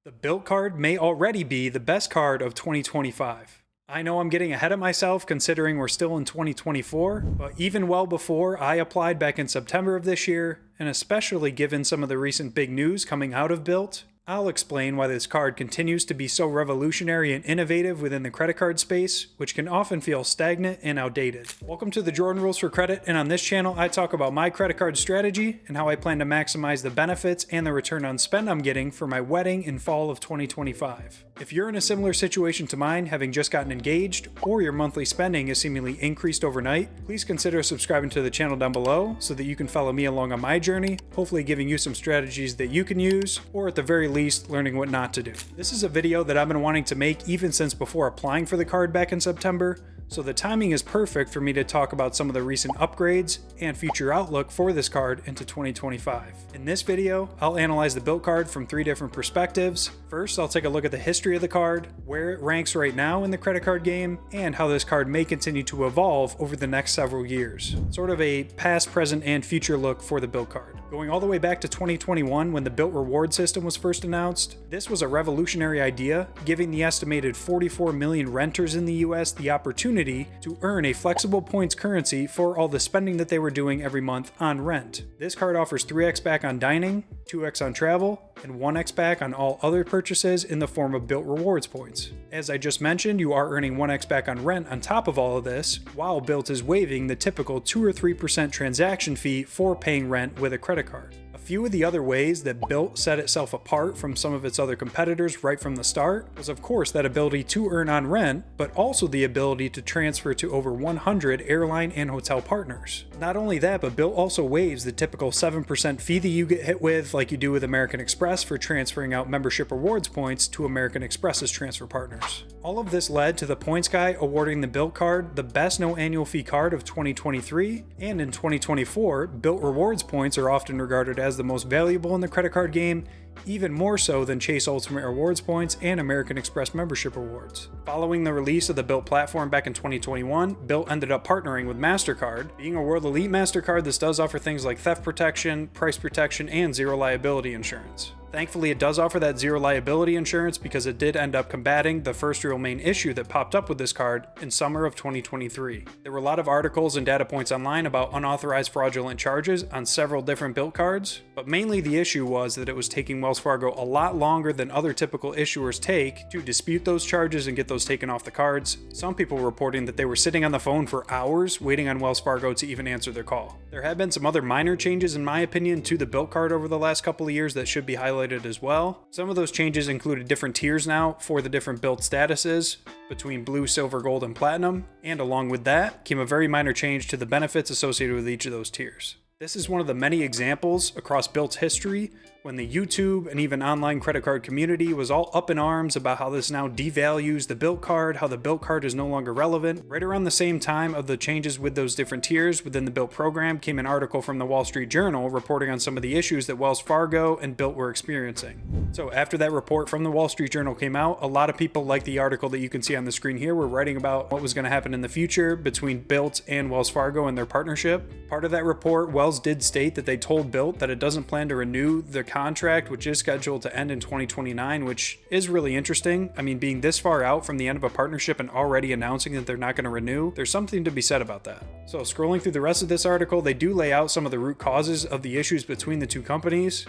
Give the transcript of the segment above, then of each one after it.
The Bilt card may already be the best card of 2025. I know I'm getting ahead of myself considering we're still in 2024, but even well before I applied back in September of this year, and especially given some of the recent big news coming out of Bilt, I'll explain why this card continues to be so revolutionary and innovative within the credit card space, which can often feel stagnant and outdated. Welcome to the Jordan Rules for Credit, and on this channel I talk about my credit card strategy and how I plan to maximize the benefits and the return on spend I'm getting for my wedding in fall of 2025. If you're in a similar situation to mine, having just gotten engaged, or your monthly spending has seemingly increased overnight, please consider subscribing to the channel down below so that you can follow me along on my journey, hopefully giving you some strategies that you can use, or at the very least, learning what not to do. This is a video that I've been wanting to make even since before applying for the card back in September, so the timing is perfect for me to talk about some of the recent upgrades and future outlook for this card into 2025. In this video, I'll analyze the Bilt card from 3 different perspectives. First, I'll take a look at the history of the card, where it ranks right now in the credit card game, and how this card may continue to evolve over the next several years. Sort of a past, present, and future look for the Bilt card. Going all the way back to 2021 when the Bilt reward system was first announced, this was a revolutionary idea, giving the estimated 44 million renters in the US the opportunity to earn a flexible points currency for all the spending that they were doing every month on rent. This card offers 3x back on dining, 2x on travel, and 1x back on all other purchases in the form of Bilt rewards points. As I just mentioned, you are earning 1x back on rent on top of all of this, while Bilt is waiving the typical 2 or 3% transaction fee for paying rent with a credit card. A few of the other ways that Bilt set itself apart from some of its other competitors right from the start was of course that ability to earn on rent, but also the ability to transfer to over 100 airline and hotel partners. Not only that, but Bilt also waives the typical 7% fee that you get hit with like you do with American Express for transferring out membership rewards points to American Express's transfer partners. All of this led to the points guy awarding the Bilt card the best no annual fee card of 2023, and in 2024, Bilt rewards points are often regarded as the most valuable in the credit card game, even more so than Chase Ultimate Rewards points and American Express membership rewards. Following the release of the Bilt platform back in 2021, Bilt ended up partnering with MasterCard. Being a World Elite MasterCard, this does offer things like theft protection, price protection, and zero liability insurance. Thankfully, it does offer that zero liability insurance because it did end up combating the first real main issue that popped up with this card in summer of 2023. There were a lot of articles and data points online about unauthorized fraudulent charges on several different Bilt cards, but mainly the issue was that it was taking Wells Fargo a lot longer than other typical issuers take to dispute those charges and get those taken off the cards. Some people reporting that they were sitting on the phone for hours waiting on Wells Fargo to even answer their call. There have been some other minor changes in my opinion to the Bilt card over the last couple of years that should be highlighted as well. Some of those changes included different tiers now for the different Bilt statuses between blue, silver, gold, and platinum, and along with that came a very minor change to the benefits associated with each of those tiers. This is one of the many examples across Bilt's history when the YouTube and even online credit card community was all up in arms about how this now devalues the Bilt card, how the Bilt card is no longer relevant. Right around the same time of the changes with those different tiers within the Bilt program came an article from the Wall Street Journal reporting on some of the issues that Wells Fargo and Bilt were experiencing. So after that report from the Wall Street Journal came out, a lot of people, like the article that you can see on the screen here, were writing about what was going to happen in the future between Bilt and Wells Fargo and their partnership. Part of that report, Wells did state that they told Bilt that it doesn't plan to renew the contract, which is scheduled to end in 2029, which is really interesting. I mean, being this far out from the end of a partnership and already announcing that they're not going to renew, there's something to be said about that. So scrolling through the rest of this article, they do lay out some of the root causes of the issues between the two companies,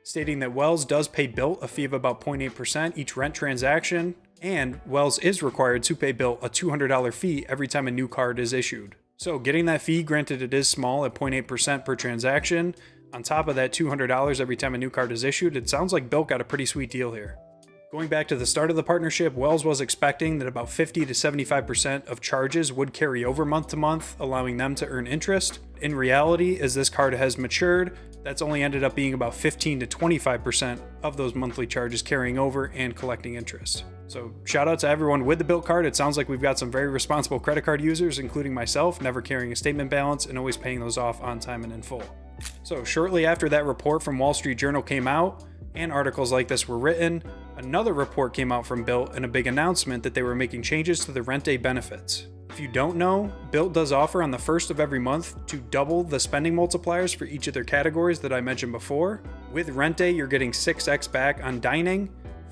stating that Wells does pay Bilt a fee of about 0.8% each rent transaction, and Wells is required to pay Bilt a $200 fee every time a new card is issued. So getting that fee, granted it is small at 0.8% per transaction, on top of that $200 every time a new card is issued, it sounds like Bilt got a pretty sweet deal here. Going back to the start of the partnership, Wells was expecting that about 50 to 75% of charges would carry over month to month, allowing them to earn interest. In reality, as this card has matured, that's only ended up being about 15 to 25% of those monthly charges carrying over and collecting interest. So shout out to everyone with the Bilt card. It sounds like we've got some very responsible credit card users, including myself, never carrying a statement balance and always paying those off on time and in full. So shortly after that report from Wall Street Journal came out and articles like this were written, another report came out from Bilt and a big announcement that they were making changes to the rent day benefits. If you don't know, Bilt does offer on the first of every month to double the spending multipliers for each of their categories that I mentioned before. With rent day, you're getting 6x back on dining,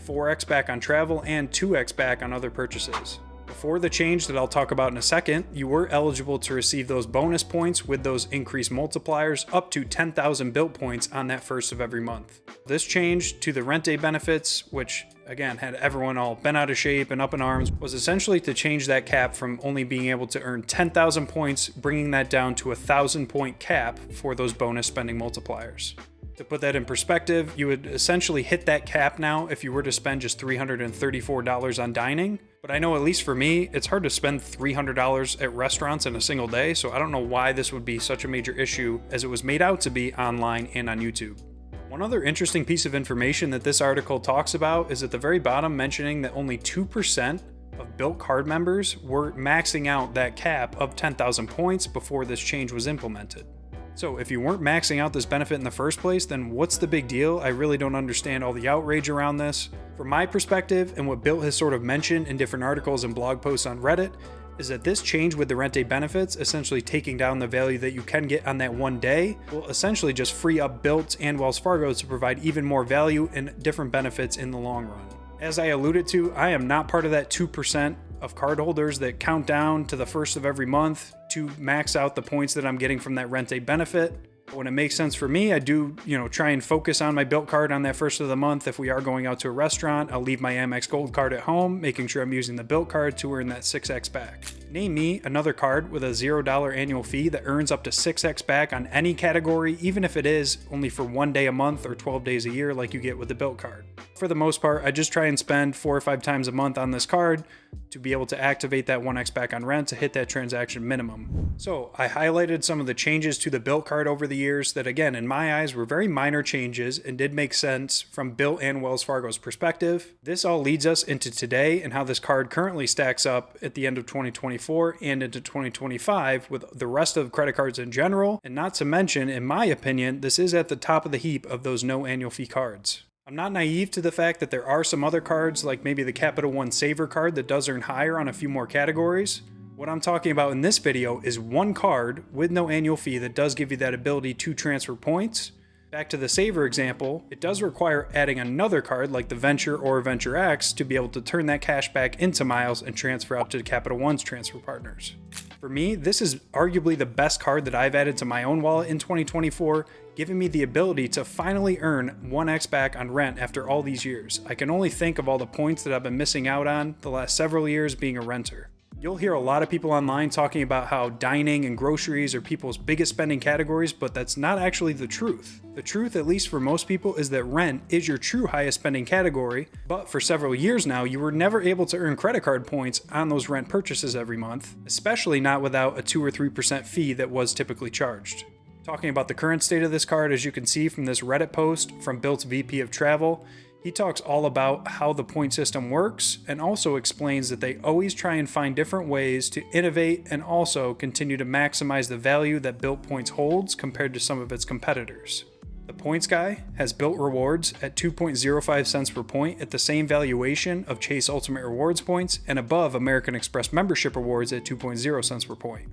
4x back on travel and 2x back on other purchases. Before the change that I'll talk about in a second, you were eligible to receive those bonus points with those increased multipliers up to 10,000 Bilt points on that first of every month. This change to the rent day benefits, which again had everyone all bent out of shape and up in arms, was essentially to change that cap from only being able to earn 10,000 points, bringing that down to a 1,000 point cap for those bonus spending multipliers. To put that in perspective, you would essentially hit that cap now if you were to spend just $334 on dining. But I know at least for me, it's hard to spend $300 at restaurants in a single day, so I don't know why this would be such a major issue as it was made out to be online and on YouTube. One other interesting piece of information that this article talks about is at the very bottom mentioning that only 2% of Bilt card members were maxing out that cap of 10,000 points before this change was implemented. So if you weren't maxing out this benefit in the first place, then what's the big deal? I really don't understand all the outrage around this. From my perspective, and what Bilt has sort of mentioned in different articles and blog posts on Reddit, is that this change with the rent day benefits, essentially taking down the value that you can get on that one day, will essentially just free up Bilt and Wells Fargo to provide even more value and different benefits in the long run. As I alluded to, I am not part of that 2% of cardholders that count down to the first of every month to max out the points that I'm getting from that rent day benefit. When it makes sense for me, I do, try and focus on my Bilt card on that first of the month. If we are going out to a restaurant, I'll leave my Amex Gold card at home, making sure I'm using the Bilt card to earn that 6x back. Name me another card with a $0 annual fee that earns up to 6x back on any category, even if it is only for 1 day a month or 12 days a year like you get with the Bilt card. For the most part, I just try and spend 4 or 5 times a month on this card to be able to activate that 1x back on rent to hit that transaction minimum. So I highlighted some of the changes to the Bilt card over the years that, again, in my eyes were very minor changes and did make sense from Bilt and Wells Fargo's perspective. This all leads us into today and how this card currently stacks up at the end of 2024 and into 2025 with the rest of credit cards in general. And not to mention, in my opinion, this is at the top of the heap of those no annual fee cards. I'm not naive to the fact that there are some other cards, like maybe the CapitalOne Savor card, that does earn higher on a few more categories. What I'm talking about in this video is one card with no annual fee that does give you that ability to transfer points. Back to the Savor example, it does require adding another card like the Venture or Venture X to be able to turn that cash back into miles and transfer out to Capital One's transfer partners. For me, this is arguably the best card that I've added to my own wallet in 2024, giving me the ability to finally earn 1x back on rent after all these years. I can only think of all the points that I've been missing out on the last several years being a renter. You'll hear a lot of people online talking about how dining and groceries are people's biggest spending categories, but that's not actually the truth. The truth, at least for most people, is that rent is your true highest spending category, but for several years now, you were never able to earn credit card points on those rent purchases every month, especially not without a 2 or 3% fee that was typically charged. Talking about the current state of this card, as you can see from this Reddit post from Bilt's VP of Travel, he talks all about how the point system works and also explains that they always try and find different ways to innovate and also continue to maximize the value that Bilt Points holds compared to some of its competitors. The Points Guy has Bilt Rewards at 2.05 cents per point at the same valuation of Chase Ultimate Rewards points and above American Express membership rewards at 2.0 cents per point.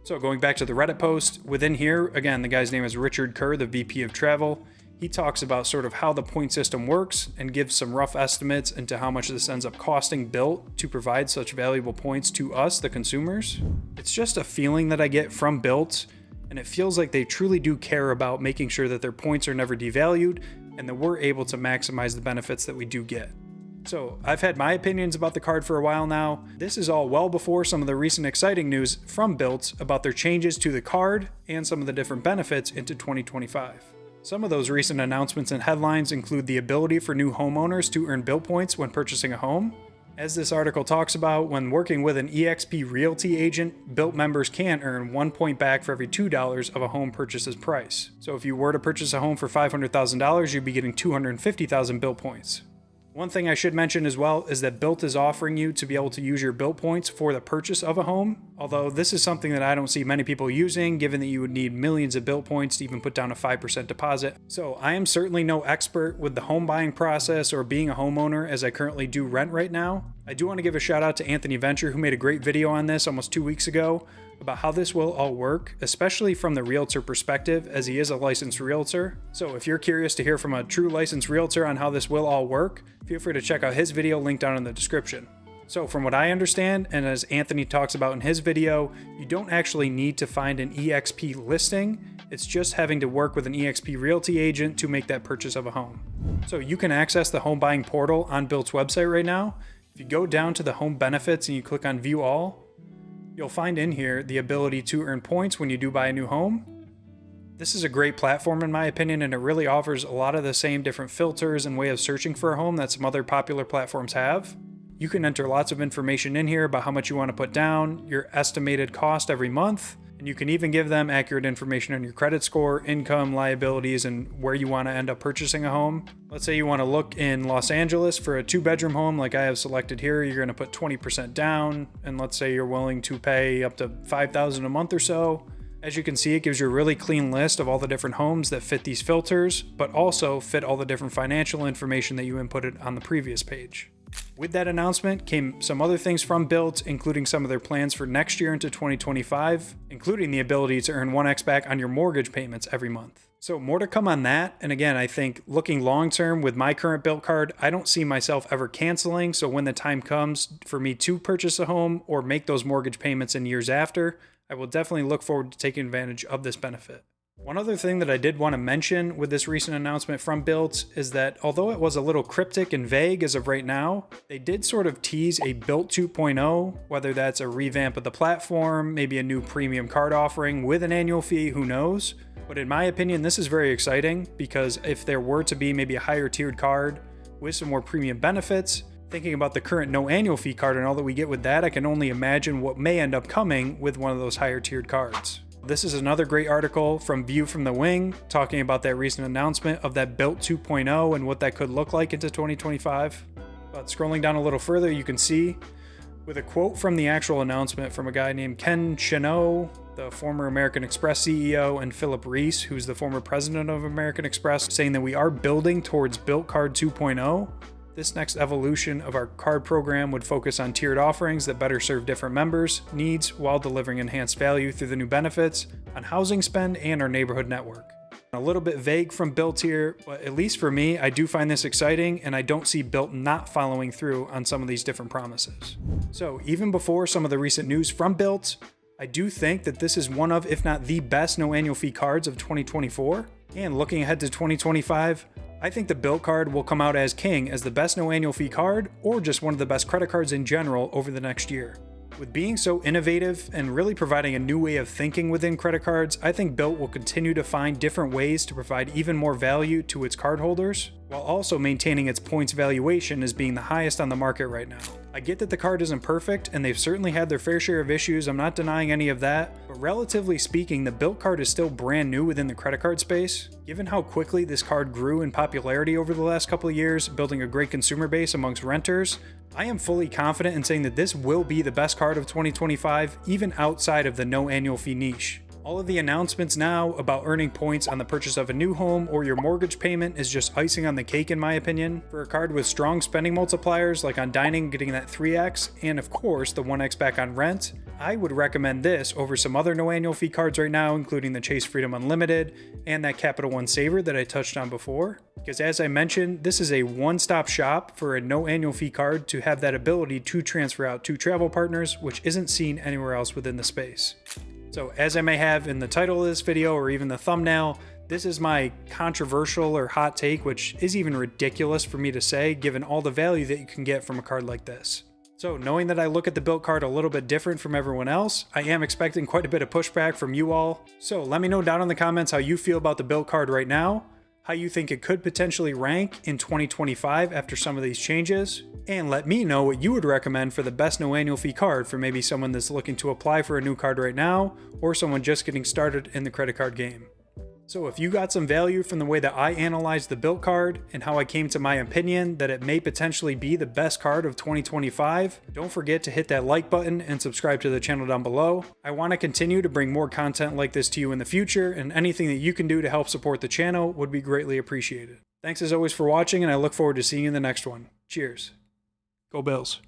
So going back to the Reddit post, within here, again, the guy's name is Richard Kerr, the VP of Travel. He talks about sort of how the point system works and gives some rough estimates into how much this ends up costing Bilt to provide such valuable points to us, the consumers. It's just a feeling that I get from Bilt, and it feels like they truly do care about making sure that their points are never devalued and that we're able to maximize the benefits that we do get. So I've had my opinions about the card for a while now. This is all well before some of the recent exciting news from Bilt about their changes to the card and some of the different benefits into 2025. Some of those recent announcements and headlines include the ability for new homeowners to earn Bilt points when purchasing a home. As this article talks about, when working with an eXp Realty agent, Bilt members can earn 1 point back for every $2 of a home purchase's price. So if you were to purchase a home for $500,000, you'd be getting 250,000 Bilt points. One thing I should mention as well is that Bilt is offering you to be able to use your Bilt points for the purchase of a home, although this is something that I don't see many people using, given that you would need millions of Bilt points to even put down a 5% deposit. So I am certainly no expert with the home buying process or being a homeowner, as I currently do rent right now. I do want to give a shout out to Anthony Venture, who made a great video on this almost 2 weeks ago about how this will all work, especially from the realtor perspective, as he is a licensed realtor. So if you're curious to hear from a true licensed realtor on how this will all work, feel free to check out his video linked down in the description. So from what I understand, and as Anthony talks about in his video, you don't actually need to find an EXP listing. It's just having to work with an EXP realty agent to make that purchase of a home. So you can access the home buying portal on Bilt's website right now. If you go down to the home benefits and you click on view all, you'll find in here the ability to earn points when you do buy a new home. This is a great platform in my opinion, and it really offers a lot of the same different filters and way of searching for a home that some other popular platforms have. You can enter lots of information in here about how much you want to put down, your estimated cost every month, and you can even give them accurate information on your credit score, income, liabilities, and where you want to end up purchasing a home. Let's say you want to look in Los Angeles for a 2-bedroom home like I have selected here. You're going to put 20% down, and let's say you're willing to pay up to $5,000 a month or so. As you can see, it gives you a really clean list of all the different homes that fit these filters, but also fit all the different financial information that you inputted on the previous page. With that announcement came some other things from Bilt, including some of their plans for next year into 2025, including the ability to earn 1x back on your mortgage payments every month. So more to come on that. And again, I think looking long term with my current Bilt card, I don't see myself ever canceling. So when the time comes for me to purchase a home or make those mortgage payments in years after, I will definitely look forward to taking advantage of this benefit. One other thing that I did want to mention with this recent announcement from Bilt is that although it was a little cryptic and vague as of right now, they did sort of tease a Bilt 2.0, whether that's a revamp of the platform, maybe a new premium card offering with an annual fee, who knows? But in my opinion, this is very exciting because if there were to be maybe a higher tiered card with some more premium benefits, thinking about the current no annual fee card and all that we get with that, I can only imagine what may end up coming with one of those higher tiered cards. This is another great article from View from the Wing talking about that recent announcement of that Bilt 2.0 and what that could look like into 2025. But scrolling down a little further, you can see with a quote from the actual announcement from a guy named Ken Cheneau, the former American Express CEO, and Philip Reese, who's the former president of American Express, saying that we are building towards Bilt Card 2.0. This next evolution of our card program would focus on tiered offerings that better serve different members' needs while delivering enhanced value through the new benefits on housing spend and our neighborhood network. A little bit vague from Bilt here, but at least for me, I do find this exciting, and I don't see Bilt not following through on some of these different promises. So even before some of the recent news from Bilt, I do think that this is one of, if not the best no annual fee cards of 2024. And looking ahead to 2025, I think the Bilt card will come out as king as the best no annual fee card or just one of the best credit cards in general over the next year. With being so innovative and really providing a new way of thinking within credit cards, I think Bilt will continue to find different ways to provide even more value to its cardholders, while also maintaining its points valuation as being the highest on the market right now. I get that the card isn't perfect, and they've certainly had their fair share of issues, I'm not denying any of that, but relatively speaking, the Bilt card is still brand new within the credit card space. Given how quickly this card grew in popularity over the last couple of years, building a great consumer base amongst renters, I am fully confident in saying that this will be the best card of 2025, even outside of the no annual fee niche. All of the announcements now about earning points on the purchase of a new home or your mortgage payment is just icing on the cake in my opinion. For a card with strong spending multipliers like on dining getting that 3x and of course the 1x back on rent, I would recommend this over some other no annual fee cards right now, including the Chase Freedom Unlimited and that CapitalOne Savor that I touched on before. Because as I mentioned, this is a one-stop shop for a no annual fee card to have that ability to transfer out to travel partners, which isn't seen anywhere else within the space. So as I may have in the title of this video or even the thumbnail, this is my controversial or hot take, which is even ridiculous for me to say given all the value that you can get from a card like this. So knowing that I look at the Bilt card a little bit different from everyone else, I am expecting quite a bit of pushback from you all. So let me know down in the comments how you feel about the Bilt card right now, how you think it could potentially rank in 2025 after some of these changes, and let me know what you would recommend for the best no annual fee card for maybe someone that's looking to apply for a new card right now or someone just getting started in the credit card game. So if you got some value from the way that I analyzed the Bilt card and how I came to my opinion that it may potentially be the best card of 2025, don't forget to hit that like button and subscribe to the channel down below. I want to continue to bring more content like this to you in the future, and anything that you can do to help support the channel would be greatly appreciated. Thanks as always for watching, and I look forward to seeing you in the next one. Cheers. Go Bills.